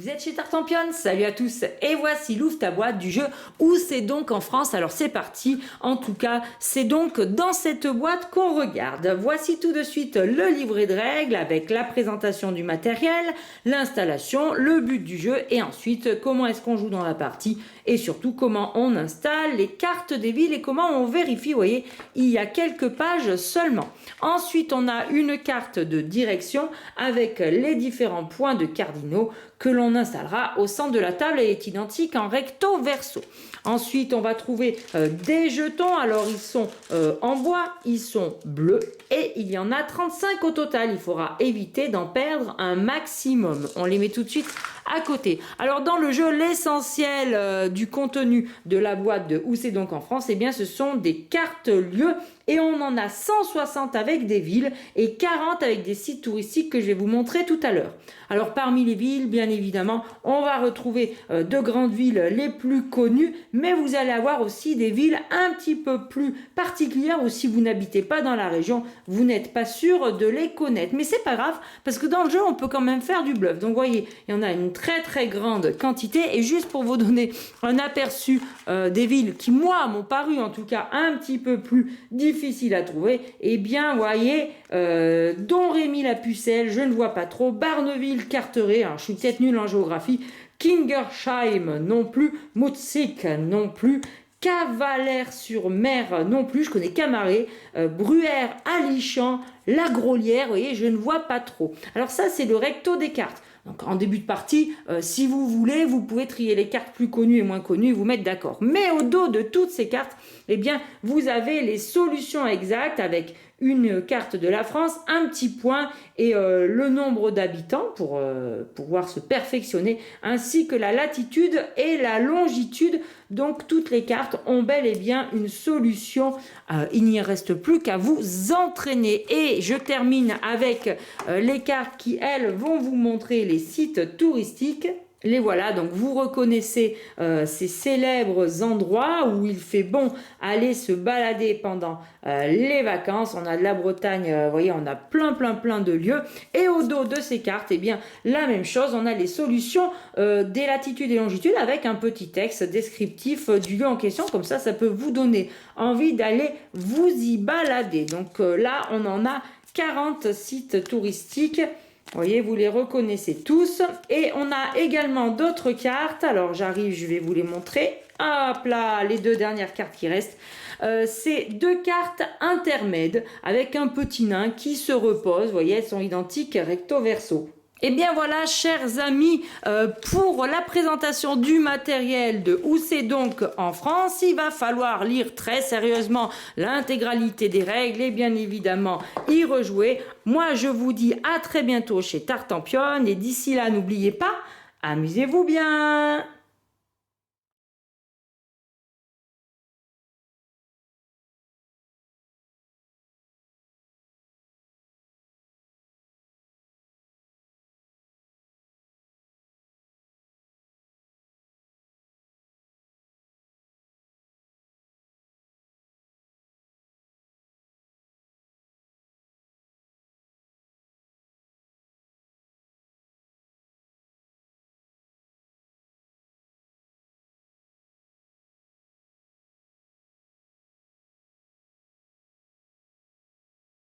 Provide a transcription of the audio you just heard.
Vous êtes chez Tartampion, salut à tous, et voici l'ouvre ta boîte du jeu Où c'est donc en France. Alors c'est parti, en tout cas c'est donc dans cette boîte qu'on regarde. Voici tout de suite le livret de règles avec la présentation du matériel, l'installation, le but du jeu et ensuite comment est-ce qu'on joue dans la partie et surtout comment on installe les cartes des villes et comment on vérifie. Vous voyez, il y a quelques pages seulement. Ensuite on a une carte de direction avec les différents points de cardinaux que l'on installera au centre de la table et est identique en recto verso. Ensuite, on va trouver des jetons. Alors, ils sont en bois, ils sont bleus et il y en a 35 au total. Il faudra éviter d'en perdre un maximum. On les met tout de suite à côté. Alors, dans le jeu, l'essentiel du contenu de la boîte de Où c'est donc en France, eh bien, ce sont des cartes lieux et on en a 160 avec des villes et 40 avec des sites touristiques que je vais vous montrer tout à l'heure. Alors, parmi les villes, bien évidemment, on va retrouver de grandes villes les plus connues, mais vous allez avoir aussi des villes un petit peu plus particulières où si vous n'habitez pas dans la région, vous n'êtes pas sûr de les connaître. Mais c'est pas grave, parce que dans le jeu, on peut quand même faire du bluff. Donc, vous voyez, il y en a une très grande quantité. Et juste pour vous donner un aperçu des villes qui, moi, m'ont paru en tout cas un petit peu plus difficiles à trouver, eh bien, vous voyez, Don Rémy la Pucelle, je ne vois pas trop, Barneville, Carteret, alors je suis peut-être nul en géographie, Kingersheim non plus, Mutzig non plus, Cavalère-sur-Mer non plus, je connais Camaret, Bruère, Alichamps, La Grolière, vous voyez, je ne vois pas trop. Alors ça, c'est le recto des cartes. Donc en début de partie, si vous voulez, vous pouvez trier les cartes plus connues et moins connues et vous mettre d'accord. Mais au dos de toutes ces cartes, eh bien, vous avez les solutions exactes avec une carte de la France, un petit point et le nombre d'habitants pour pouvoir se perfectionner, ainsi que la latitude et la longitude. Donc toutes les cartes ont bel et bien une solution. Il n'y reste plus qu'à vous entraîner. Et je termine avec les cartes qui, elles, vont vous montrer les sites touristiques. Les voilà, donc vous reconnaissez ces célèbres endroits où il fait bon aller se balader pendant les vacances. On a de la Bretagne, vous voyez, on a plein de lieux. Et au dos de ces cartes, eh bien, la même chose, on a les solutions des latitudes et longitudes avec un petit texte descriptif du lieu en question. Comme ça peut vous donner envie d'aller vous y balader. Donc là, on en a 40 sites touristiques. Vous voyez, vous les reconnaissez tous. Et on a également d'autres cartes. Alors j'arrive, je vais vous les montrer. Hop là, les deux dernières cartes qui restent. C'est deux cartes intermèdes avec un petit nain qui se repose. Vous voyez, elles sont identiques recto verso. Et bien voilà, chers amis, pour la présentation du matériel de Où c'est donc en France, il va falloir lire très sérieusement l'intégralité des règles et bien évidemment y rejouer. Moi, je vous dis à très bientôt chez Tartampion et d'ici là, n'oubliez pas, amusez-vous bien!